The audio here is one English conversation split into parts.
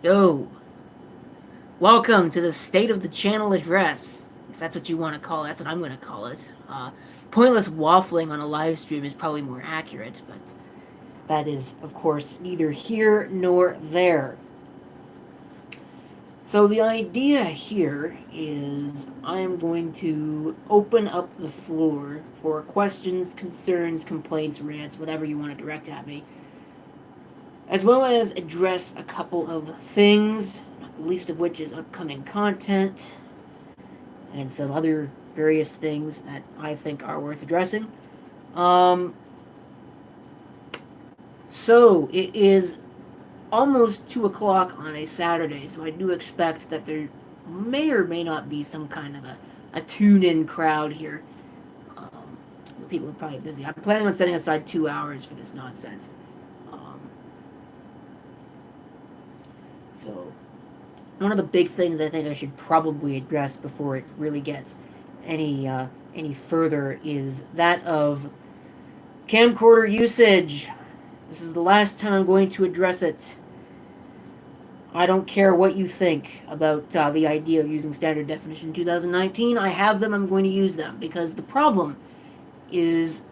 Yo, welcome to the State of the Channel address. If that's what you want to call it, that's what I'm going to call it. Pointless waffling on a live stream is probably more accurate, but that is, of course, neither here nor there. So the idea here is I am going to open up the floor for questions, concerns, complaints, rants, whatever you want to direct at me, as well as address a couple of things, not the least of which is upcoming content and some other various things that I think are worth addressing. Um, so it is almost 2 o'clock on a Saturday, so I do expect that there may or may not be some kind of a tune-in crowd here. People are probably busy. I'm planning on setting aside 2 hours for this nonsense. So, one of the big things I think I should probably address before it really gets any further is that of camcorder usage. This is the last time I'm going to address it. I don't care what you think about the idea of using standard definition in 2019. I have them, I'm going to use them, because the problem is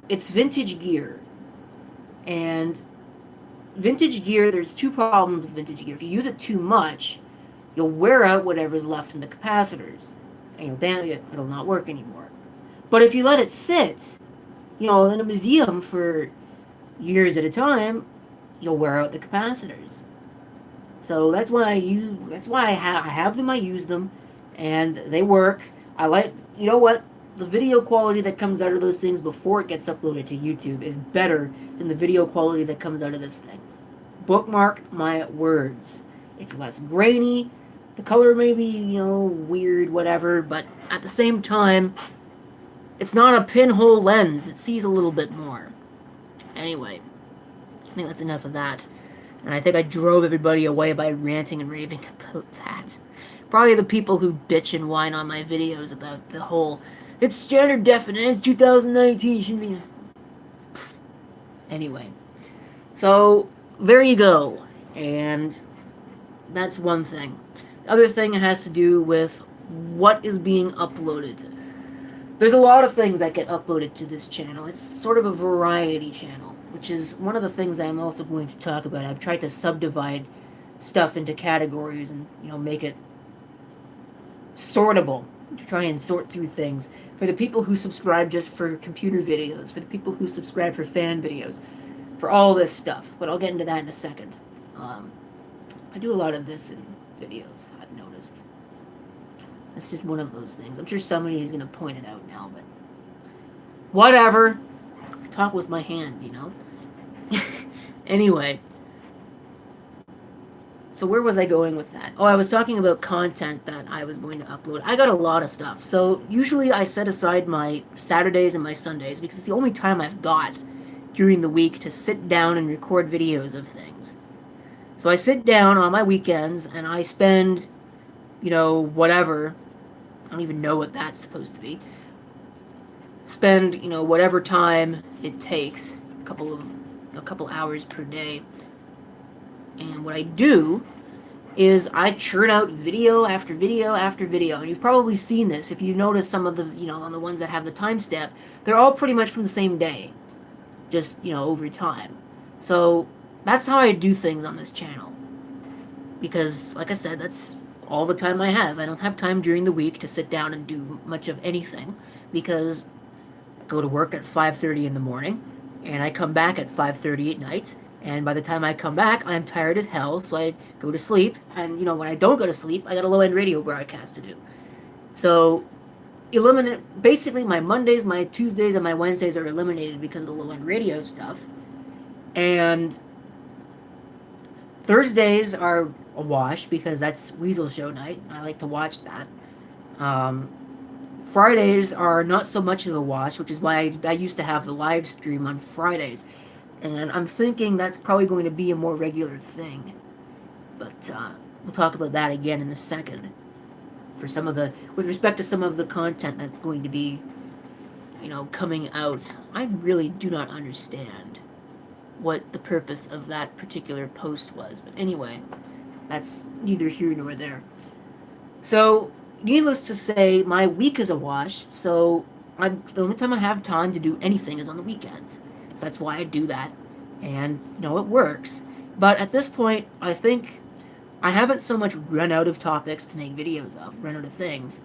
it's vintage gear. And vintage gear, there's two problems with vintage gear. If you use it too much, you'll wear out whatever's left in the capacitors. And you'll damage it, it'll not work anymore. But if you let it sit, in a museum for years at a time, you'll wear out the capacitors. So that's why I have them, I use them, and they work. You know what? The video quality that comes out of those things before it gets uploaded to YouTube is better than the video quality that comes out of this thing. Bookmark my words. It's less grainy. The color may be, weird, whatever, but at the same time, it's not a pinhole lens. It sees a little bit more. Anyway, I think that's enough of that. And I think I drove everybody away by ranting and raving about that. Probably the people who bitch and whine on my videos about the whole, it's standard definition, 2019, shouldn't be. Anyway, so there you go. And that's one thing. The other thing has to do with what is being uploaded. There's a lot of things that get uploaded to this channel. It's sort of a variety channel, which is one of the things I'm also going to talk about. I've tried to subdivide stuff into categories and, make it sortable, to try and sort through things. For the people who subscribe just for computer videos, for the people who subscribe for fan videos, for all this stuff. But I'll get into that in a second. I do a lot of this in videos, I've noticed. That's just one of those things. I'm sure somebody is going to point it out now, but whatever. I talk with my hands, Anyway. So where was I going with that? Oh, I was talking about content that I was going to upload. I got a lot of stuff. So usually I set aside my Saturdays and my Sundays because it's the only time I've got during the week to sit down and record videos of things. So I sit down on my weekends and I spend, whatever. I don't even know what that's supposed to be. Spend, whatever time it takes, a couple hours per day. And what I do is I churn out video after video after video. And you've probably seen this. If you notice some of the, on the ones that have the timestamp, they're all pretty much from the same day. Just, over time. So that's how I do things on this channel. Because, like I said, that's all the time I have. I don't have time during the week to sit down and do much of anything. Because I go to work at 5:30 in the morning. And I come back at 5:30 at night. And by the time I come back, I'm tired as hell, so I go to sleep. And, when I don't go to sleep, I got a low-end radio broadcast to do. So, basically my Mondays, my Tuesdays, and my Wednesdays are eliminated because of the low-end radio stuff. And Thursdays are a wash because that's Weasel Show night. I like to watch that. Fridays are not so much of a wash, which is why I used to have the live stream on Fridays. And I'm thinking that's probably going to be a more regular thing. But we'll talk about that again in a second. With respect to some of the content that's going to be, coming out, I really do not understand what the purpose of that particular post was. But anyway, that's neither here nor there. So, needless to say, my week is a wash, so the only time I have time to do anything is on the weekends. So that's why I do that, and, it works. But at this point, I think I haven't so much run out of topics to make videos of, run out of things,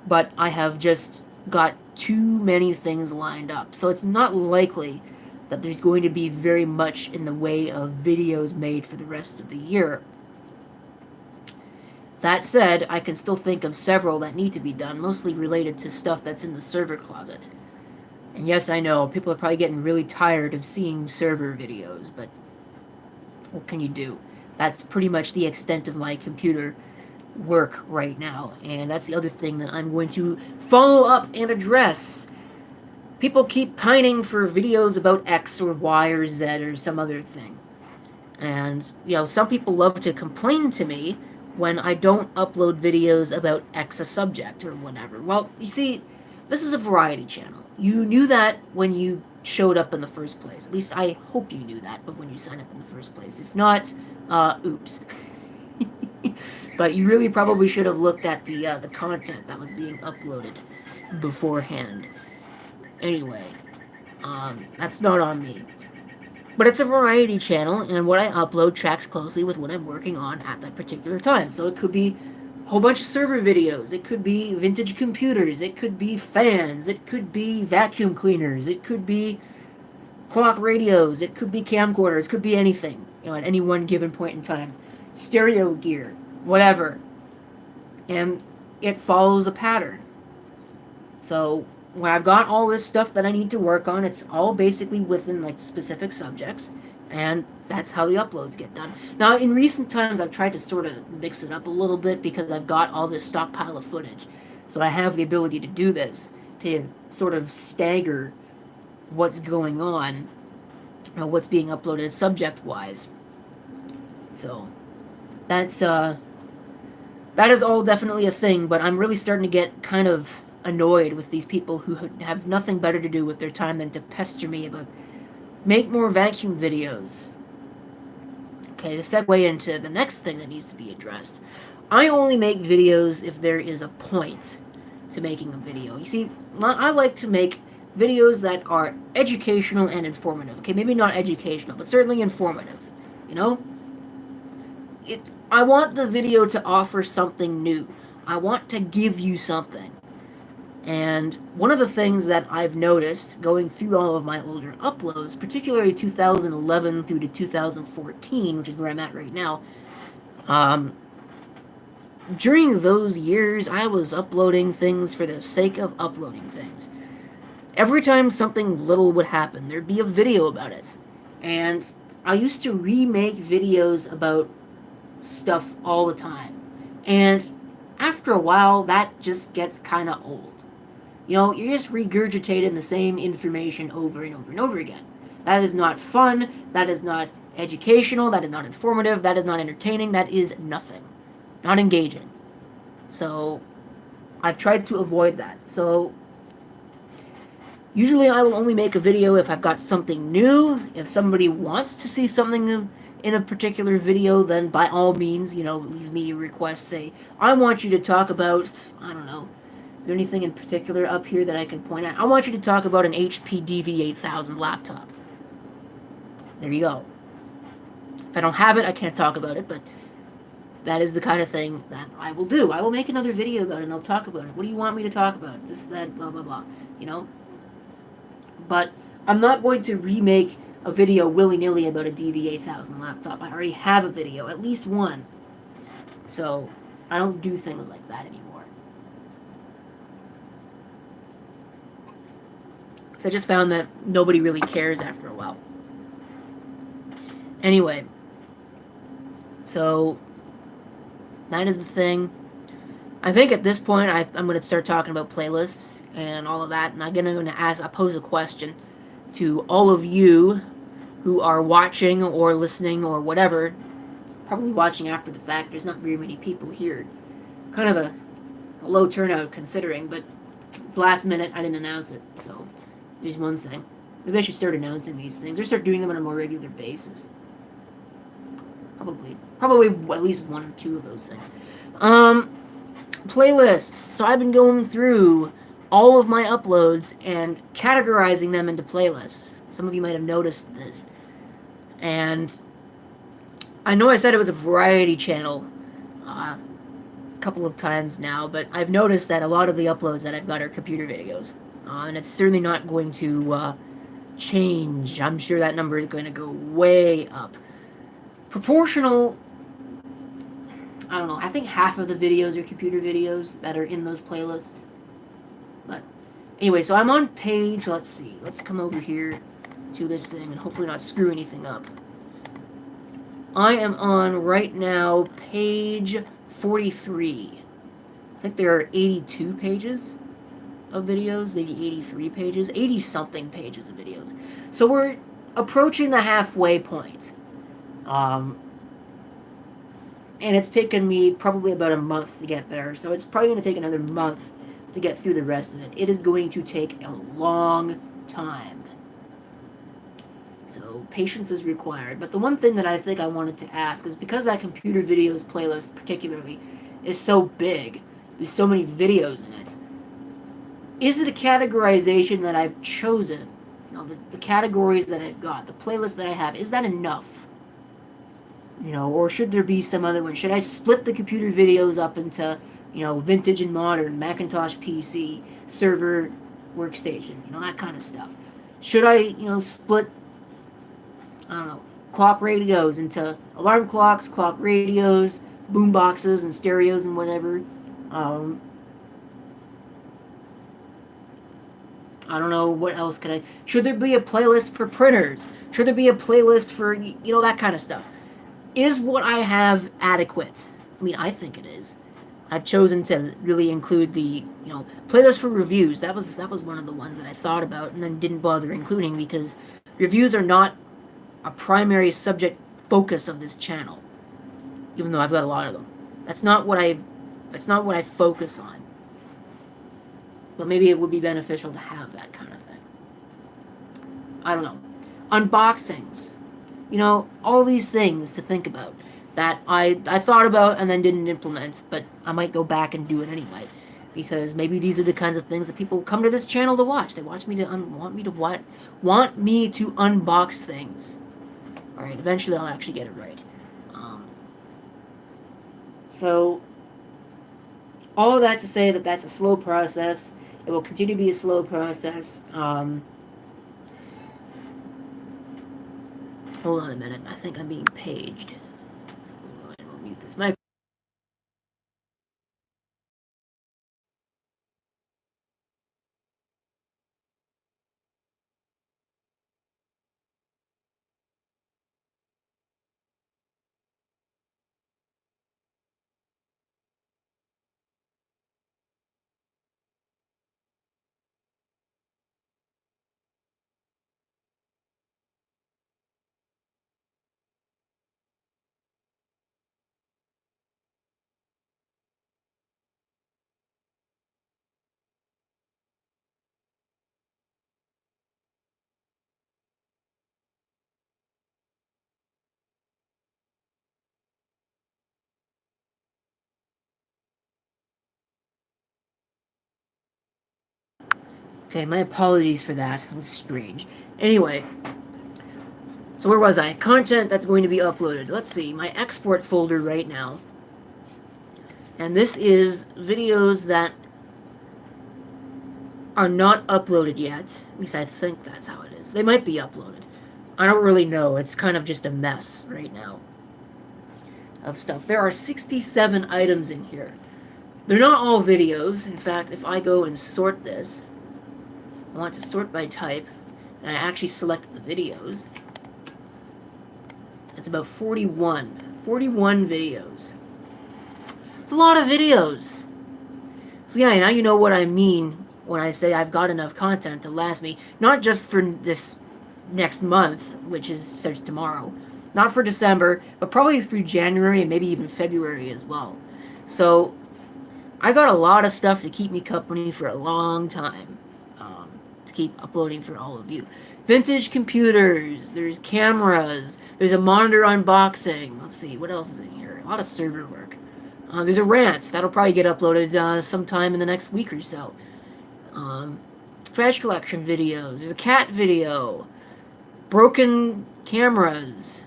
but I have just got too many things lined up. So it's not likely that there's going to be very much in the way of videos made for the rest of the year. That said, I can still think of several that need to be done, mostly related to stuff that's in the server closet. And yes, I know, people are probably getting really tired of seeing server videos, but what can you do? That's pretty much the extent of my computer work right now, and that's the other thing that I'm going to follow up and address. People keep pining for videos about X or Y or Z or some other thing. And, some people love to complain to me when I don't upload videos about X a subject or whatever. Well, you see, this is a variety channel. You knew that when you showed up in the first place. At least I hope you knew that when you signed up in the first place. If not, oops. But you really probably should have looked at the content that was being uploaded beforehand. Anyway, that's not on me. But it's a variety channel, and what I upload tracks closely with what I'm working on at that particular time. So it could be a whole bunch of server videos, it could be vintage computers, it could be fans, it could be vacuum cleaners, it could be clock radios, it could be camcorders, it could be anything, at any one given point in time. Stereo gear, whatever. And it follows a pattern. So when I've got all this stuff that I need to work on, it's all basically within specific subjects, and that's how the uploads get done. Now, in recent times, I've tried to sort of mix it up a little bit because I've got all this stockpile of footage. So I have the ability to do this, to sort of stagger what's going on, what's being uploaded subject-wise. So that is all definitely a thing, but I'm really starting to get kind of annoyed with these people who have nothing better to do with their time than to pester me about make more vacuum videos. Okay, to segue into the next thing that needs to be addressed. I only make videos if there is a point to making a video. You see, I like to make videos that are educational and informative. Okay, maybe not educational, but certainly informative. I want the video to offer something new. I want to give you something. And one of the things that I've noticed going through all of my older uploads, particularly 2011 through to 2014, which is where I'm at right now, during those years, I was uploading things for the sake of uploading things. Every time something little would happen, there'd be a video about it. And I used to remake videos about stuff all the time. And after a while, that just gets kind of old. You're just regurgitating the same information over and over and over again. That is not fun, that is not educational, that is not informative, that is not entertaining, that is nothing. Not engaging. So, I've tried to avoid that. So, usually I will only make a video if I've got something new. If somebody wants to see something in a particular video, then by all means, leave me a request. Say, I want you to talk about, I don't know, is there anything in particular up here that I can point out? I want you to talk about an HP DV8000 laptop. There you go. If I don't have it, I can't talk about it, but that is the kind of thing that I will do. I will make another video about it, and I'll talk about it. What do you want me to talk about? This, that, blah, blah, blah. But I'm not going to remake a video willy-nilly about a DV8000 laptop. I already have a video, at least one. So, I don't do things like that anymore. So I just found that nobody really cares after a while. Anyway, so that is the thing. I think at this point I'm going to start talking about playlists and all of that, and I'm going to pose a question to all of you who are watching or listening or whatever. Probably watching after the fact. There's not very many people here. Kind of a low turnout considering, but it's last minute. I didn't announce it, so there's one thing. Maybe I should start announcing these things or start doing them on a more regular basis. Probably at least one or two of those things. Um, Playlists. So I've been going through all of my uploads and categorizing them into playlists. Some of you might have noticed this. And I know I said it was a variety channel a couple of times now, but I've noticed that a lot of the uploads that I've got are computer videos. And it's certainly not going to change. I'm sure that number is going to go way up. Proportional, I don't know, I think half of the videos are computer videos that are in those playlists. But anyway, so I'm on page, let's see, let's come over here to this thing and hopefully not screw anything up. I am on, right now, page 43. I think there are 82 pages of videos, maybe 83 pages, 80-something pages of videos. So we're approaching the halfway point. And it's taken me probably about a month to get there, so it's probably going to take another month to get through the rest of it. It is going to take a long time. So patience is required. But the one thing that I think I wanted to ask is, because that computer videos playlist particularly is so big, there's so many videos in it, is it a categorization that I've chosen, the categories that I've got, the playlist that I have, is that enough? Or should there be some other one? Should I split the computer videos up into, vintage and modern, Macintosh PC, server, workstation, that kind of stuff? Should I, split, I don't know, clock radios into alarm clocks, clock radios, boom boxes and stereos and whatever? I don't know, what else could I... Should there be a playlist for printers? Should there be a playlist for, that kind of stuff? Is what I have adequate? I mean, I think it is. I've chosen to really include the, playlist for reviews. That was one of the ones that I thought about and then didn't bother including, because reviews are not a primary subject focus of this channel. Even though I've got a lot of them. That's not what I focus on. But maybe it would be beneficial to have that kind of thing. I don't know. Unboxings. All these things to think about that I thought about and then didn't implement, but I might go back and do it anyway, because maybe these are the kinds of things that people come to this channel to watch. They want me to unbox things. All right, eventually I'll actually get it right. So all of that to say that that's a slow process. It will continue to be a slow process. Hold on a minute. I think I'm being paged. So I'll mute this mic. Okay, my apologies for that. That was strange. Anyway, so where was I? Content that's going to be uploaded. Let's see, my export folder right now. And this is videos that are not uploaded yet. At least I think that's how it is. They might be uploaded. I don't really know. It's kind of just a mess right now of stuff. There are 67 items in here. They're not all videos. In fact, if I go and sort this, I want to sort by type, and I actually selected the videos. It's about 41 videos. It's a lot of videos. So yeah, now you know what I mean when I say I've got enough content to last me, not just for this next month, which starts tomorrow, not for December, but probably through January and maybe even February as well. So I got a lot of stuff to keep me company for a long time. To keep uploading for all of you. Vintage computers, there's cameras, there's a monitor unboxing. Let's see, what else is in here? A lot of server work. There's a rant. That'll probably get uploaded sometime in the next week or so. Trash collection videos. There's a cat video. Broken cameras.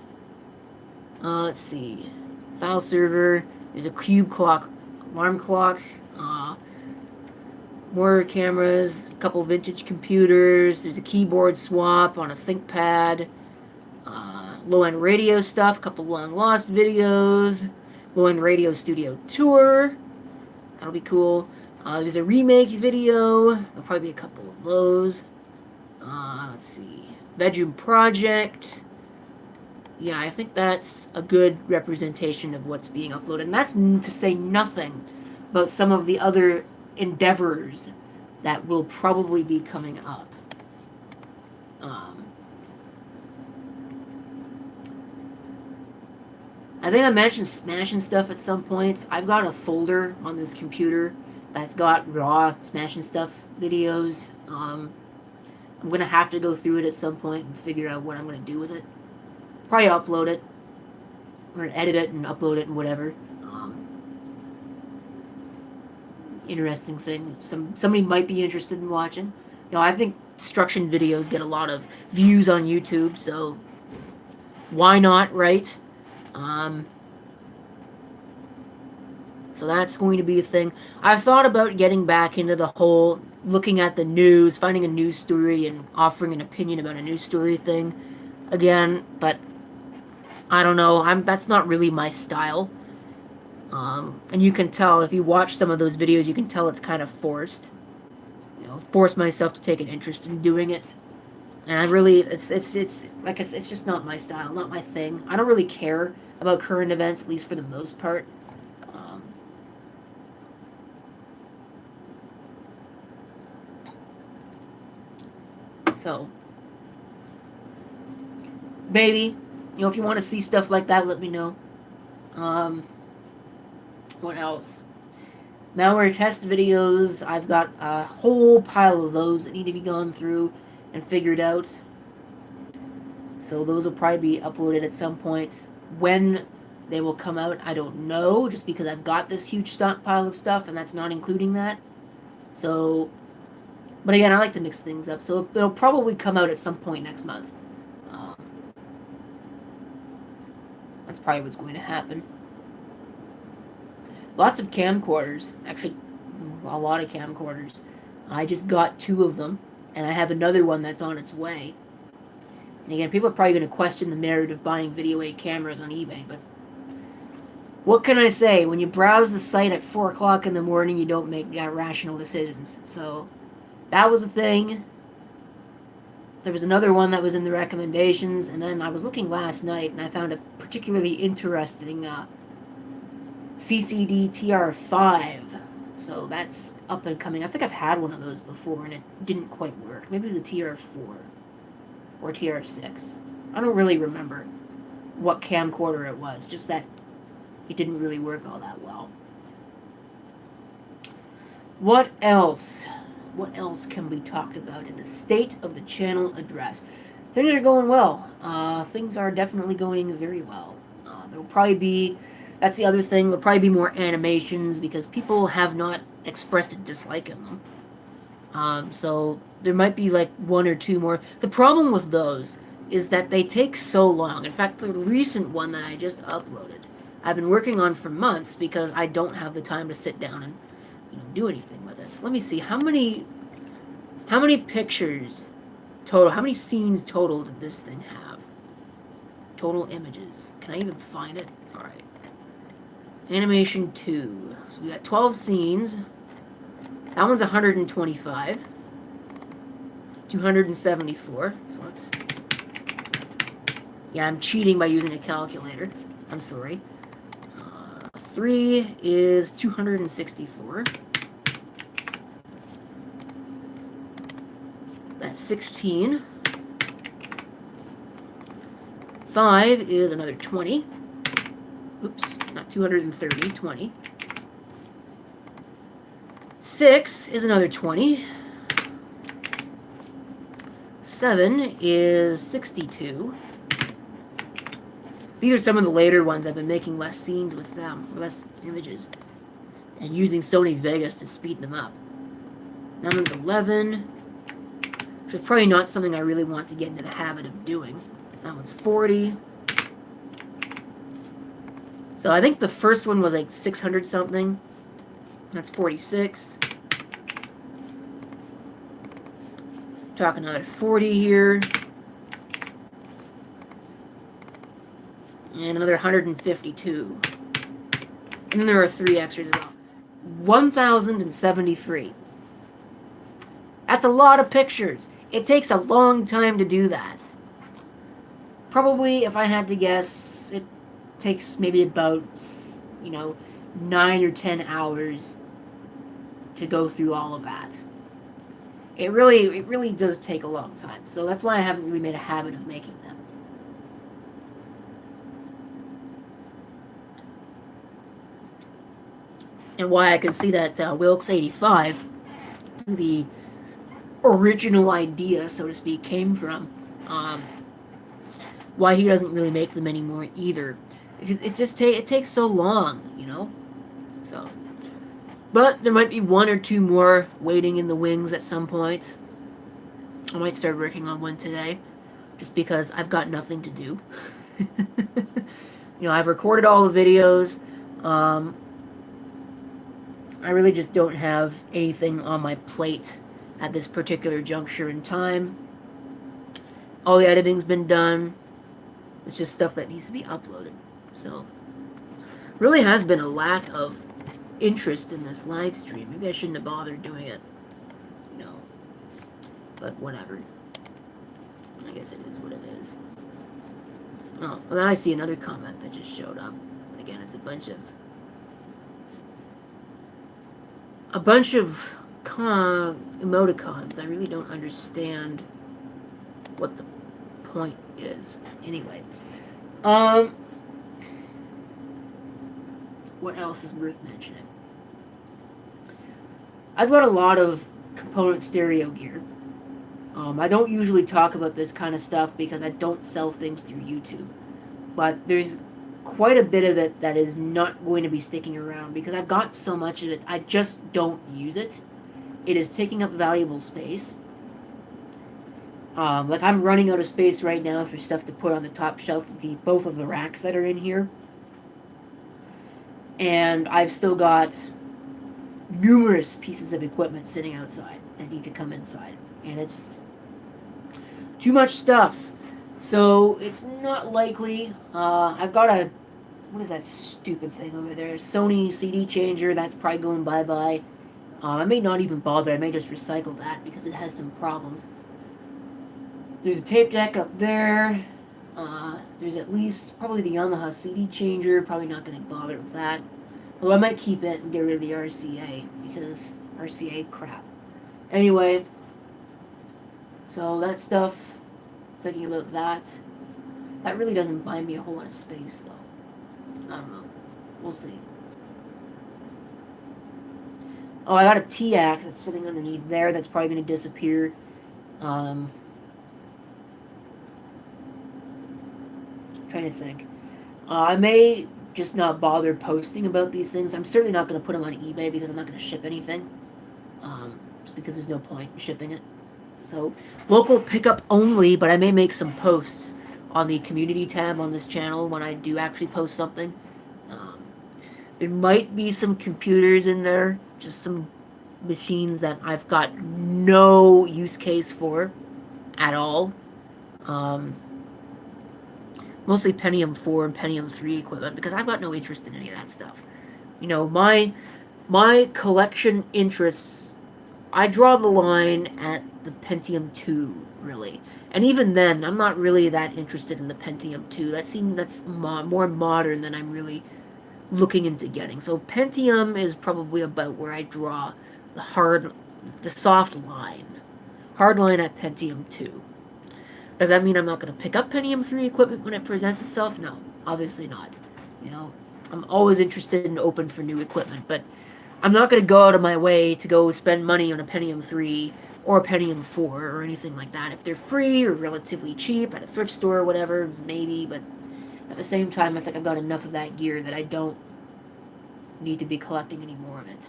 Let's see. File server. There's a cube clock. Alarm clock. More cameras. A couple vintage computers. There's a keyboard swap on a ThinkPad. Low-end radio stuff. A couple long-lost videos. Low-end radio studio tour. That'll be cool. There's a remake video. There'll probably be a couple of those. Let's see. Bedroom project. Yeah, I think that's a good representation of what's being uploaded. And that's to say nothing about some of the other endeavors that will probably be coming up. I think I mentioned smashing stuff at some points. I've got a folder on this computer that's got raw smashing stuff videos. I'm going to have to go through it at some point and figure out what I'm going to do with it. Probably upload it. Or edit it and upload it and whatever. Interesting thing. Somebody might be interested in watching. You know, I think destruction videos get a lot of views on YouTube, so why not, right? So that's going to be a thing. I've thought about getting back into the whole looking at the news, finding a news story, and offering an opinion about a news story thing again, but I don't know. That's not really my style. And you can tell, if you watch some of those videos, you can tell it's kind of forced. You know, force myself to take an interest in doing it. And I really, it's like I said, it's just not my style, not my thing. I don't really care about current events, at least for the most part. So, maybe, you know, if you want to see stuff like that, let me know. What else? Malware test videos. I've got a whole pile of those that need to be gone through and figured out. So those will probably be uploaded at some point. When they will come out, I don't know, just because I've got this huge stockpile of stuff, and that's not including that. So, but again, I like to mix things up, so it'll probably come out at some point next month. That's probably what's going to happen. Lots of camcorders. Actually, a lot of camcorders. I just got 2 of them, and I have another one that's on its way. And again, people are probably going to question the merit of buying Video 8 cameras on eBay, but what can I say? When you browse the site at 4 o'clock in the morning, you don't make rational decisions. So, that was a thing. There was another one that was in the recommendations, and then I was looking last night, and I found a particularly interesting CCD TR5. So that's up and coming. I think I've had one of those before, and it didn't quite work. Maybe it was a TR4 or TR6. I don't really remember what camcorder it was, just that it didn't really work all that well. What else? What else can we talk about in the state of the channel address? Things are going well. Things are definitely going very well. There'll probably be, that's the other thing, there'll probably be more animations because people have not expressed a dislike in them. So there might be like 1 or 2 more. The problem with those is that they take so long. In fact, the recent one that I just uploaded, I've been working on for months because I don't have the time to sit down and do anything with it. So let me see, how many pictures total, how many scenes total did this thing have? Total images. Can I even find it? Alright. Animation 2. So we got 12 scenes. That one's 125. 274. So let's... Yeah, I'm cheating by using a calculator. I'm sorry. 3 is 264. That's 16. 5 is another 20. Oops, not 230, 20. 6 is another 20. 7 is 62. These are some of the later ones. I've been making less scenes with them, less images, and using Sony Vegas to speed them up. That one's 11, which is probably not something I really want to get into the habit of doing. That one's 40. So I think the first one was like 600 something. That's 46. Talking another 40 here. And another 152. And then there are 3 extras as well. 1,073. That's a lot of pictures. It takes a long time to do that. Probably, if I had to guess, it takes maybe about, 9 or 10 hours to go through all of that. It really does take a long time. So that's why I haven't really made a habit of making them. And why I can see that Wilkes 85, the original idea, so to speak, came from. Why he doesn't really make them anymore either. Because it takes so long, So, but there might be 1 or 2 more waiting in the wings at some point. I might start working on one today, just because I've got nothing to do. I've recorded all the videos. I really just don't have anything on my plate at this particular juncture in time. All the editing's been done. It's just stuff that needs to be uploaded. So, really has been a lack of interest in this live stream. Maybe I shouldn't have bothered doing it. But whatever. I guess it is what it is. Oh, well, then I see another comment that just showed up. And again, it's a bunch of emoticons. I really don't understand what the point is. Anyway. What else is worth mentioning? I've got a lot of component stereo gear. I don't usually talk about this kind of stuff because I don't sell things through YouTube. But there's quite a bit of it that is not going to be sticking around because I've got so much of it, I just don't use it. It is taking up valuable space. Like I'm running out of space right now for stuff to put on the top shelf of both of the racks that are in here. And I've still got numerous pieces of equipment sitting outside that need to come inside. And it's too much stuff. So it's not likely. I've got what is that stupid thing over there? Sony CD changer. That's probably going bye-bye. I may not even bother. I may just recycle that because it has some problems. There's a tape deck up there. There's at least probably the Yamaha CD changer. Probably not going to bother with that. Although I might keep it and get rid of the RCA because RCA crap. Anyway, so that stuff, thinking about that really doesn't buy me a whole lot of space though. I don't know. We'll see. Oh, I got a TAC that's sitting underneath there. That's probably going to disappear. Trying to think. I may just not bother posting about these things. I'm certainly not going to put them on eBay because I'm not going to ship anything. Just because there's no point in shipping it. So, local pickup only, but I may make some posts on the community tab on this channel when I do actually post something. There might be some computers in there, just some machines that I've got no use case for at all. Mostly Pentium 4 and Pentium 3 equipment because I've got no interest in any of that stuff. My collection interests, I draw the line at the Pentium 2, really. And even then, I'm not really that interested in the Pentium 2. That's more modern than I'm really looking into getting. So Pentium is probably about where I draw the soft line. Hard line at Pentium 2. Does that mean I'm not going to pick up Pentium 3 equipment when it presents itself? No, obviously not. I'm always interested and open for new equipment, but I'm not going to go out of my way to go spend money on a Pentium 3 or a Pentium 4 or anything like that. If they're free or relatively cheap at a thrift store or whatever, maybe, but at the same time, I think I've got enough of that gear that I don't need to be collecting any more of it.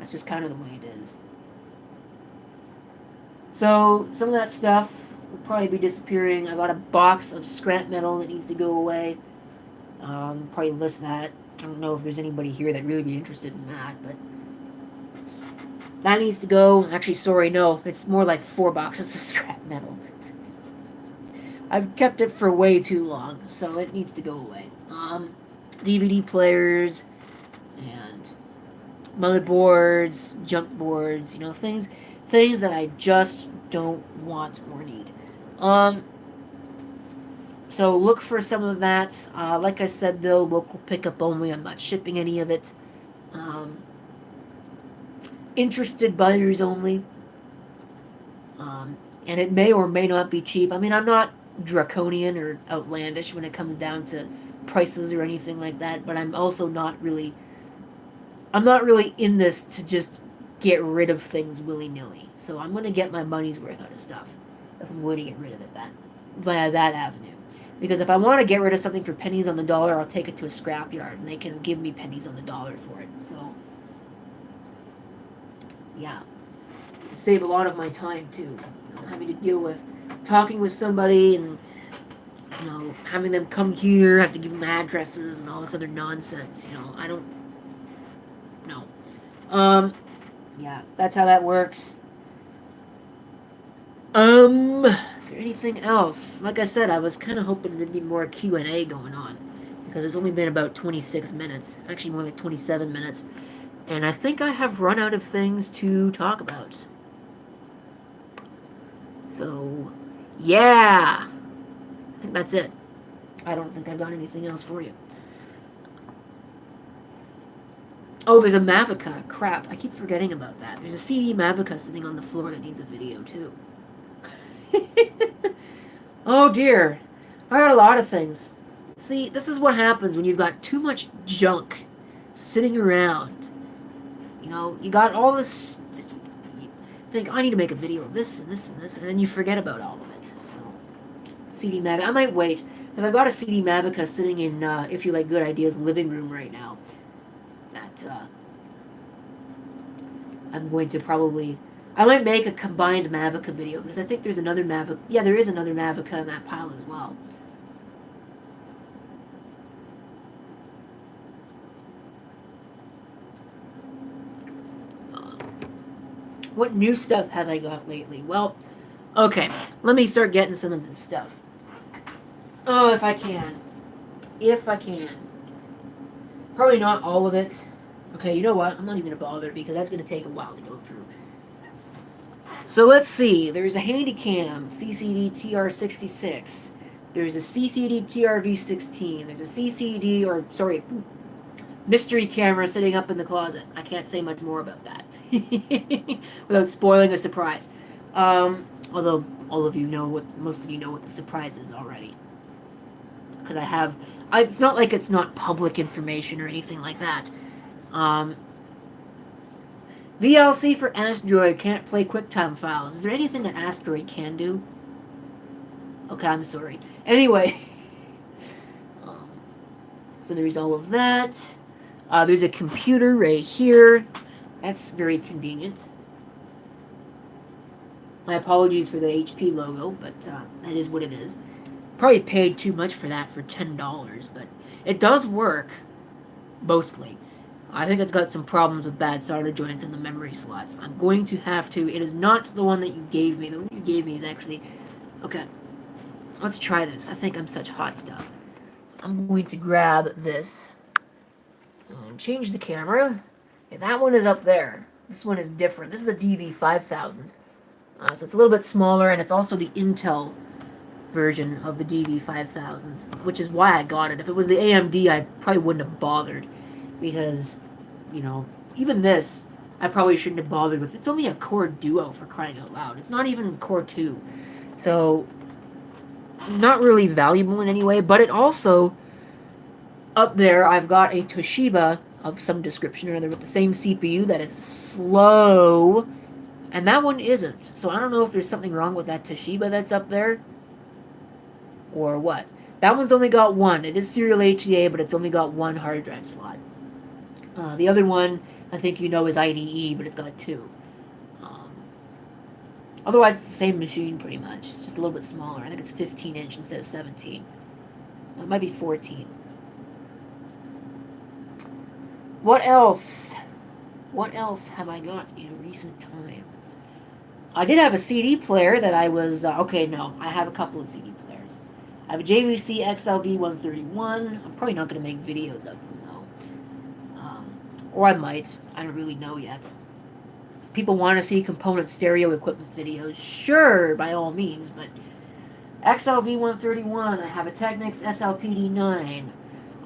That's just kind of the way it is. So, some of that stuff will probably be disappearing. I got a box of scrap metal that needs to go away. Probably list that. I don't know if there's anybody here that really be interested in that, but that needs to go. Actually, sorry, no. It's more like 4 boxes of scrap metal. I've kept it for way too long, so it needs to go away. DVD players and motherboards, junk boards, things that I just don't want or need. So look for some of that. Like I said, though, local pickup only. I'm not shipping any of it. Interested buyers only. And it may or may not be cheap. I mean, I'm not draconian or outlandish when it comes down to prices or anything like that, but I'm also not really in this to just get rid of things willy-nilly. So I'm going to get my money's worth out of stuff if I'm going to get rid of it via that avenue. Because if I want to get rid of something for pennies on the dollar, I'll take it to a scrapyard and they can give me pennies on the dollar for it. So, yeah. Save a lot of my time too. Having to deal with talking with somebody and having them come here, have to give them addresses and all this other nonsense. I don't know. Yeah, that's how that works. Is there anything else? Like I said, I was kind of hoping there'd be more Q&A going on, because it's only been about 26 minutes, actually more like 27 minutes, and I think I have run out of things to talk about. So, yeah, I think that's it. I don't think I've got anything else for you. Oh, there's a Mavica. Crap, I keep forgetting about that. There's a CD Mavica sitting on the floor that needs a video, too. Oh, dear. I got a lot of things. See, this is what happens when you've got too much junk sitting around. You got all this... You think, I need to make a video of this and this and this, and then you forget about all of it. So, CD Mavica. I might wait, because I've got a CD Mavica sitting in If You Like Good Ideas living room right now. I'm going to probably... I might make a combined Mavica video, because I think there's another Mavica... Yeah, there is another Mavica in that pile as well. What new stuff have I got lately? Well, okay, let me start getting some of this stuff. Oh, if I can. If I can. Probably not all of it. Okay, you know what? I'm not even going to bother, because that's going to take a while to go through. So let's see. There's a Handycam CCD TR66. There's a CCD TRV16. There's a mystery camera sitting up in the closet. I can't say much more about that without spoiling a surprise. Although most of you know what the surprise is already. Because it's not like it's not public information or anything like that. VLC for Asteroid can't play QuickTime files. Is there anything that Asteroid can do? Okay, I'm sorry. Anyway, so there's all of that. There's a computer right here. That's very convenient. My apologies for the HP logo, but that is what it is. Probably paid too much for that for $10, but it does work, mostly. I think it's got some problems with bad solder joints in the memory slots. I'm going to have to... It is not the one that you gave me. The one you gave me is actually... Okay, let's try this. I think I'm such hot stuff. So I'm going to grab this and change the camera. Okay, that one is up there. This one is different. This is a DV5000. So it's a little bit smaller, and it's also the Intel version of the DV5000, which is why I got it. If it was the AMD, I probably wouldn't have bothered, because, even this, I probably shouldn't have bothered with. It's only a Core Duo, for crying out loud. It's not even Core 2. So, not really valuable in any way, but it also, up there, I've got a Toshiba of some description or other with the same CPU that is slow, and that one isn't. So I don't know if there's something wrong with that Toshiba that's up there, or what. That one's only got one. It is serial ATA, but it's only got one hard drive slot. The other one, I think you know, is IDE, but it's got two. Otherwise, it's the same machine pretty much. It's just a little bit smaller. I think it's 15-inch instead of 17. It might be 14. What else? What else have I got in recent times? I did have a CD player that I was... okay, no. I have a couple of CD players. I have a JVC XLV-131. I'm probably not going to make videos of them, though. Or I might. I don't really know yet. People want to see component stereo equipment videos. Sure, by all means, but... XLV-131. I have a Technics SLPD9.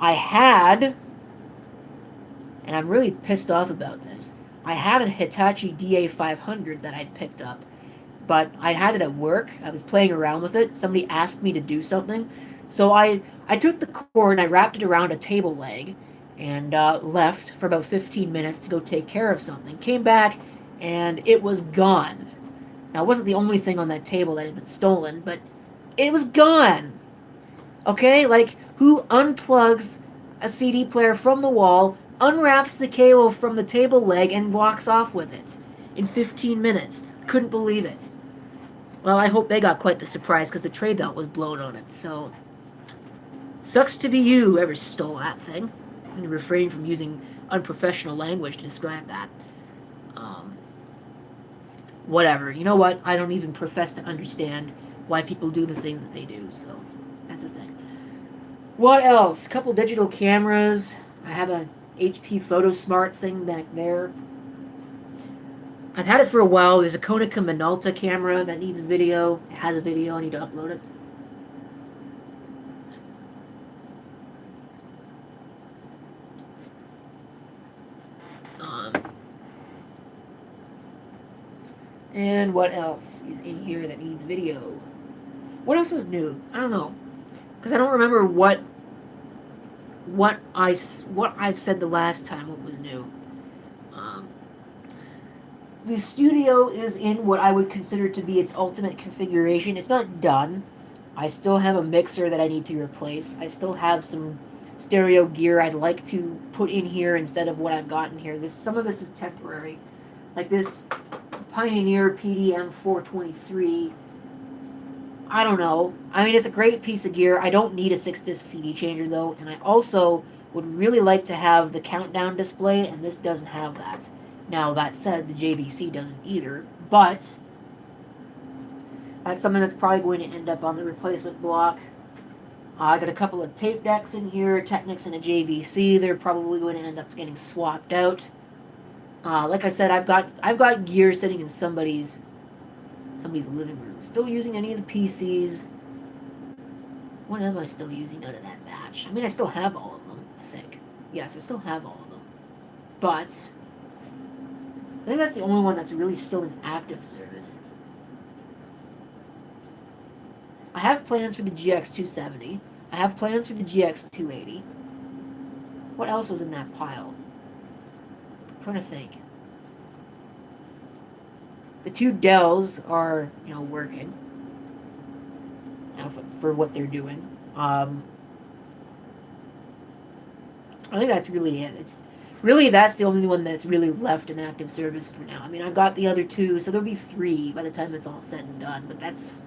I had... and I'm really pissed off about this. I had a Hitachi DA500 that I'd picked up, but I had it at work. I was playing around with it. Somebody asked me to do something. So I took the cord and I wrapped it around a table leg and left for about 15 minutes to go take care of something. Came back and it was gone. Now, it wasn't the only thing on that table that had been stolen, but it was gone. Okay? Like, who unplugs a CD player from the wall, unwraps the cable from the table leg, and walks off with it in 15 minutes? Couldn't believe it. Well, I hope they got quite the surprise because the tray belt was blown on it, so... sucks to be you, whoever stole that thing. I'm going to refrain from using unprofessional language to describe that. Whatever. You know what? I don't even profess to understand why people do the things that they do, so that's a thing. What else? A couple digital cameras. I have a HP PhotoSmart thing back there. I've had it for a while. There's a Konica Minolta camera that needs a video. It has a video. I need to upload it. And what else is in here that needs video? What else is new? I don't know, because I don't remember what I've said the last time. What was new? The studio is in what I would consider to be its ultimate configuration. It's not done. I still have a mixer that I need to replace. I still have some stereo gear I'd like to put in here instead of what I've got in here. Some of this is temporary, like this Pioneer PDM 423. I don't know. I mean, it's a great piece of gear. I don't need a 6-disc CD changer, though, and I also would really like to have the countdown display, and this doesn't have that. Now, that said, the JVC doesn't either, but that's something that's probably going to end up on the replacement block. I got a couple of tape decks in here, Technics and a JVC. They're probably going to end up getting swapped out. Like I said, I've got gear sitting in somebody's living room. Still using any of the PCs. What am I still using out of that batch? I mean, I still have all of them, I think. Yes, I still have all of them. But I think that's the only one that's really still in active service. I have plans for the GX270. I have plans for the GX280. What else was in that pile? I'm trying to think. The two Dells are, working. For what they're doing. I think that's really it. That's the only one that's really left in active service for now. I mean, I've got the other two, so there'll be 3 by the time it's all said and done, but that's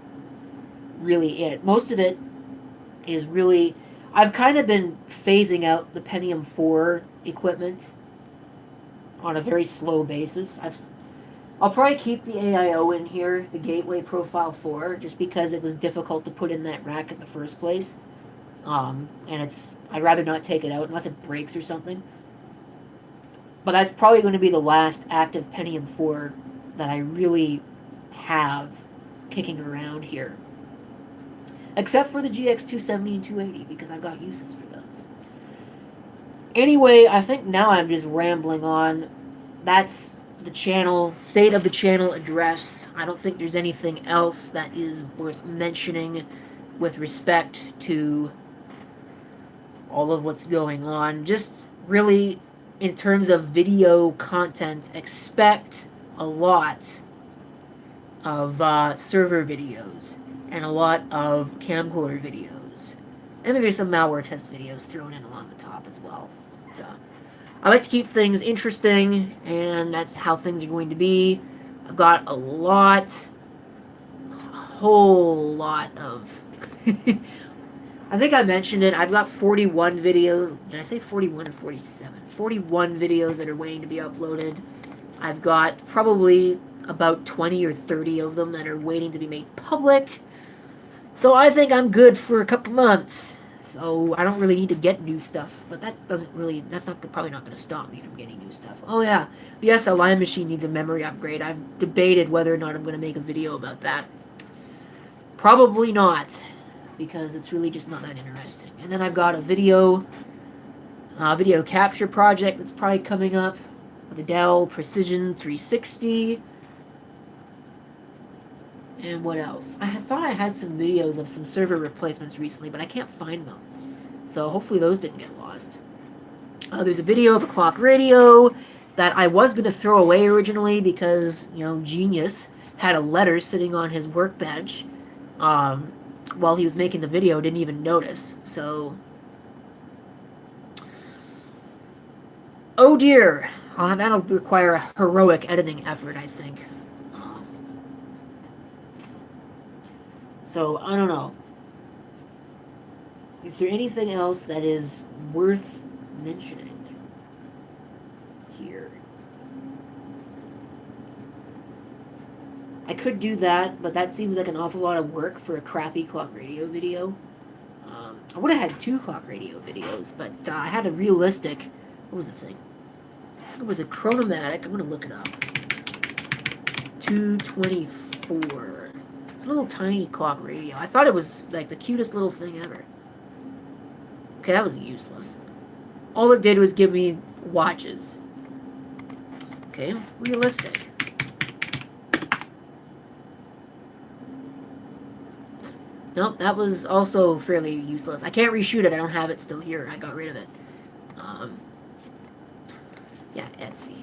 really it. Most of it is really... I've kind of been phasing out the Pentium 4 equipment on a very slow basis. I'll probably keep the AIO in here, the Gateway Profile 4, just because it was difficult to put in that rack in the first place. And I'd rather not take it out unless it breaks or something. But that's probably going to be the last active Pentium 4 that I really have kicking around here. Except for the GX270 and 280, because I've got uses for those. Anyway, I think now I'm just rambling on. That's the channel, state of the channel address. I don't think there's anything else that is worth mentioning with respect to all of what's going on. Just really in terms of video content, expect a lot of server videos and a lot of camcorder videos, and maybe some malware test videos thrown in along the top as well. But, I like to keep things interesting, and that's how things are going to be. I've got a whole lot of I think I mentioned it. I've got 41 videos. Did I say 41 or 47? 41 videos that are waiting to be uploaded. I've got probably about 20 or 30 of them that are waiting to be made public. So I think I'm good for a couple months. So I don't really need to get new stuff. But that's probably not going to stop me from getting new stuff. Oh yeah, the SLI machine needs a memory upgrade. I've debated whether or not I'm going to make a video about that. Probably not, because it's really just not that interesting. And then I've got a video capture project that's probably coming up with a Dell Precision 360. And what else? I thought I had some videos of some server replacements recently, but I can't find them. So hopefully those didn't get lost. There's a video of a clock radio that I was going to throw away originally because, Genius had a letter sitting on his workbench while he was making the video, didn't even notice. So, oh dear. That'll require a heroic editing effort, I think. So, I don't know. Is there anything else that is worth mentioning here? I could do that, but that seems like an awful lot of work for a crappy clock radio video. I would have had 2 clock radio videos, but I had a realistic... What was the thing? It was a chronomatic. I'm going to look it up. 224. It's a little tiny clock radio. I thought it was like the cutest little thing ever. Okay, that was useless. All it did was give me watches. Okay, realistic. Nope, that was also fairly useless. I can't reshoot it. I don't have it still here. I got rid of it. Yeah, Etsy.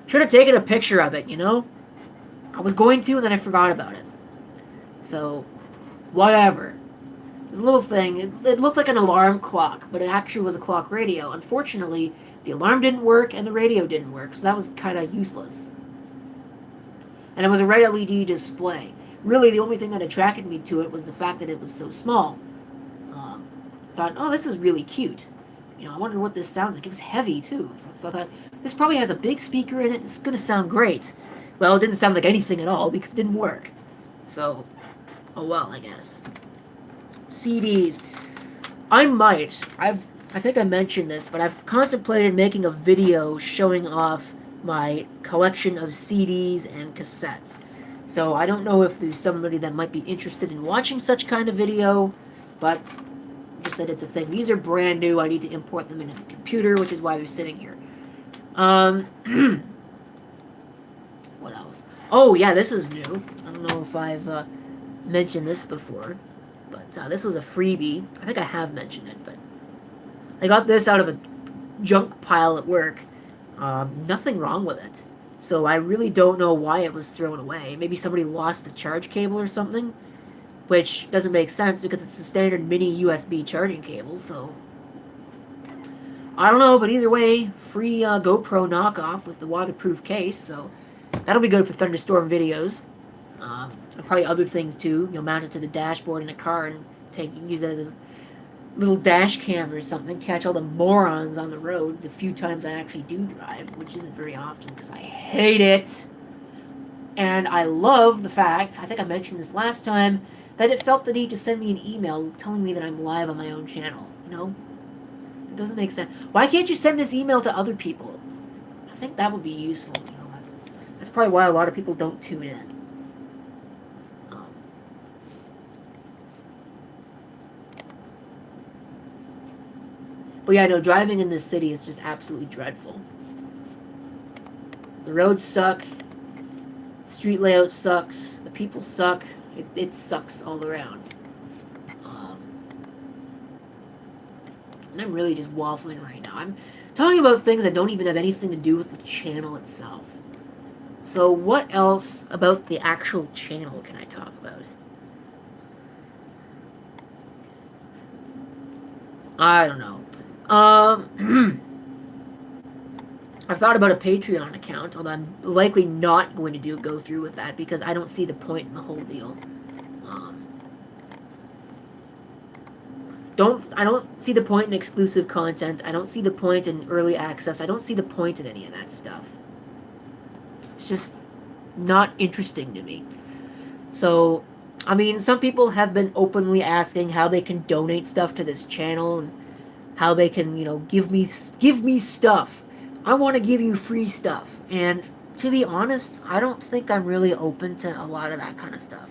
Should have taken a picture of it, I was going to, and then I forgot about it. So, whatever. It was a little thing. It looked like an alarm clock, but it actually was a clock radio. Unfortunately, the alarm didn't work and the radio didn't work, so that was kind of useless. And it was a red LED display. Really, the only thing that attracted me to it was the fact that it was so small. Thought, oh, this is really cute. I wonder what this sounds like. It was heavy, too. So I thought, this probably has a big speaker in it. It's going to sound great. Well, it didn't sound like anything at all because it didn't work. So, oh well, I guess. CDs. I think I mentioned this, but I've contemplated making a video showing off my collection of CDs and cassettes. So I don't know if there's somebody that might be interested in watching such kind of video, but just that it's a thing. These are brand new. I need to import them into the computer, which is why they're sitting here. What else? Oh, yeah, this is new. I don't know if I've mentioned this before, but this was a freebie. I think I have mentioned it, but I got this out of a junk pile at work. Nothing wrong with it. So I really don't know why it was thrown away. Maybe somebody lost the charge cable or something, which doesn't make sense because it's a standard mini USB charging cable, so I don't know, but either way, free GoPro knockoff with the waterproof case, so that'll be good for thunderstorm videos. And probably other things too. You'll mount it to the dashboard in a car and use it as a little dash cam or something, catch all the morons on the road the few times I actually do drive, which isn't very often because I hate it. And I love the fact, I think I mentioned this last time, that it felt the need to send me an email telling me that I'm live on my own channel, It doesn't make sense. Why can't you send this email to other people? I think that would be useful, That's probably why a lot of people don't tune in. But yeah, no, driving in this city is just absolutely dreadful. The roads suck. Street layout sucks. The people suck. It sucks all around. And I'm really just waffling right now. I'm talking about things that don't even have anything to do with the channel itself. So what else about the actual channel can I talk about? I don't know. I've thought about a Patreon account, although I'm likely not going to go through with that because I don't see the point in the whole deal. I don't see the point in exclusive content. I don't see the point in early access. I don't see the point in any of that stuff. It's just not interesting to me. So, I mean, some people have been openly asking how they can donate stuff to this channel and how they can, give me stuff. I want to give you free stuff. And to be honest, I don't think I'm really open to a lot of that kind of stuff.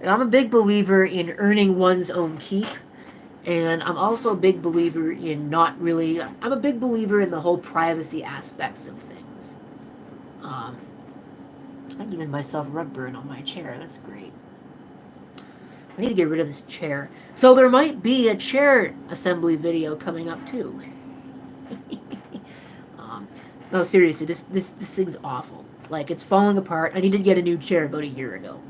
And I'm a big believer in earning one's own keep. And I'm also a big believer in I'm a big believer in the whole privacy aspects of things. I'm giving myself rug burn on my chair. That's great. I need to get rid of this chair. So there might be a chair assembly video coming up too. No, seriously, this thing's awful. Like, it's falling apart. I needed to get a new chair about a year ago.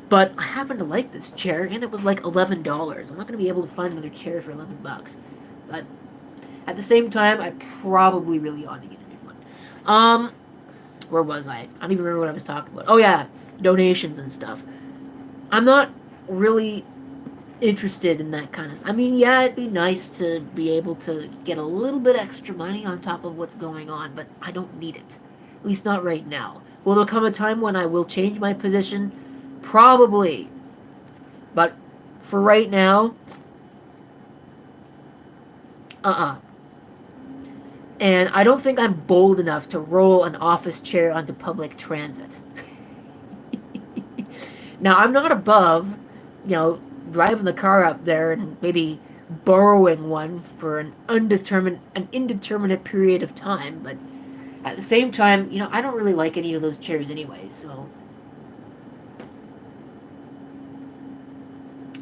But I happen to like this chair, and it was like $11. I'm not going to be able to find another chair for $11. But at the same time, I probably really ought to get a new one. Where was I? I don't even remember what I was talking about. Oh yeah, donations and stuff. I'm not really interested in that kind of stuff. I mean, yeah, it'd be nice to be able to get a little bit extra money on top of what's going on, but I don't need it. At least not right now. Will there come a time when I will change my position? Probably. But for right now, And I don't think I'm bold enough to roll an office chair onto public transit. Now, I'm not above, driving the car up there and maybe borrowing one for an indeterminate period of time, but at the same time, I don't really like any of those chairs anyway, so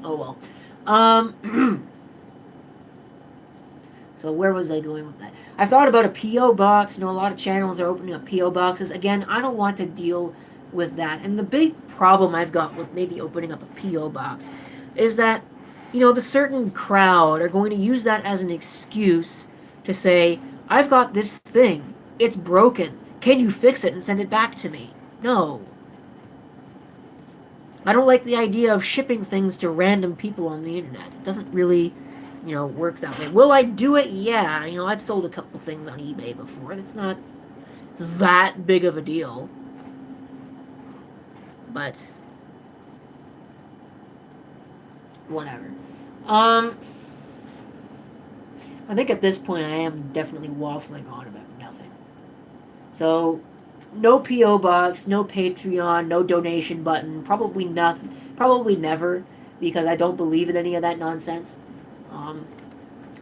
oh well. So where was I going with that? I thought about a P.O. box. A lot of channels are opening up P.O. boxes. Again, I don't want to deal with that. And the big problem I've got with maybe opening up a P.O. box is that, the certain crowd are going to use that as an excuse to say, I've got this thing. It's broken. Can you fix it and send it back to me? No. I don't like the idea of shipping things to random people on the internet. It doesn't really, work that way. Will I do it? Yeah. I've sold a couple things on eBay before. It's not that big of a deal. But whatever. I think at this point I am definitely waffling on about nothing. So, no P.O. box, no Patreon, no donation button, probably nothing, probably never, because I don't believe in any of that nonsense.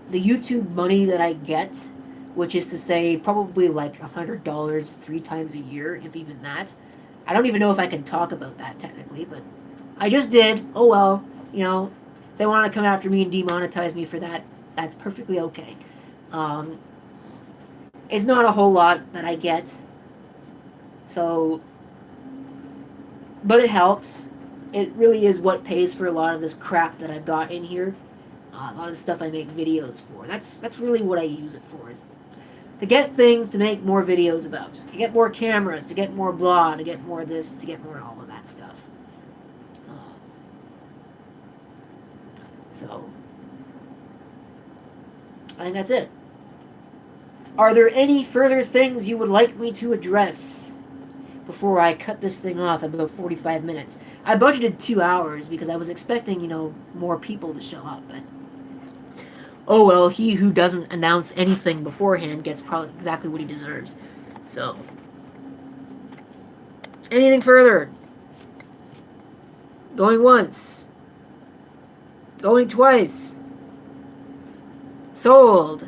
The YouTube money that I get, which is to say probably like $100 3 times a year, if even that. I don't even know if I can talk about that technically, but I just did. Oh well, if they want to come after me and demonetize me for that, that's perfectly okay. It's not a whole lot that I get, so, but it helps. It really is what pays for a lot of this crap that I've got in here. A lot of the stuff I make videos for. That's really what I use it for, is to get things to make more videos about. To get more cameras, to get more blah, to get more this, to get more all of that stuff. So, I think that's it. Are there any further things you would like me to address before I cut this thing off at about 45 minutes? I budgeted 2 hours because I was expecting, more people to show up, but oh well, he who doesn't announce anything beforehand gets probably exactly what he deserves. So, anything further? Going once. Going twice. Sold.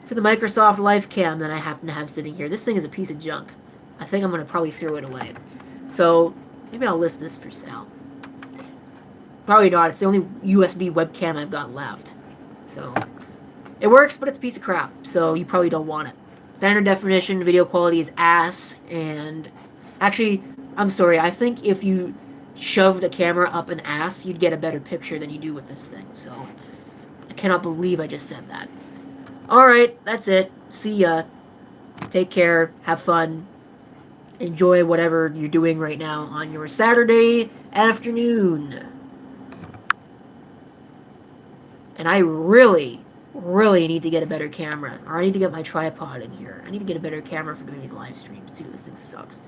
To the Microsoft LifeCam that I happen to have sitting here. This thing is a piece of junk. I think I'm going to probably throw it away. So, maybe I'll list this for sale. Probably not. It's the only USB webcam I've got left. So it works, but it's a piece of crap, so you probably don't want it. Standard definition video quality is ass, and actually, I'm sorry, I think if you shoved a camera up an ass, you'd get a better picture than you do with this thing, so I cannot believe I just said that. Alright, that's it. See ya. Take care. Have fun. Enjoy whatever you're doing right now on your Saturday afternoon. And I really need to get a better camera. Or I need to get my tripod in here. I need to get a better camera for doing these live streams, too. This thing sucks.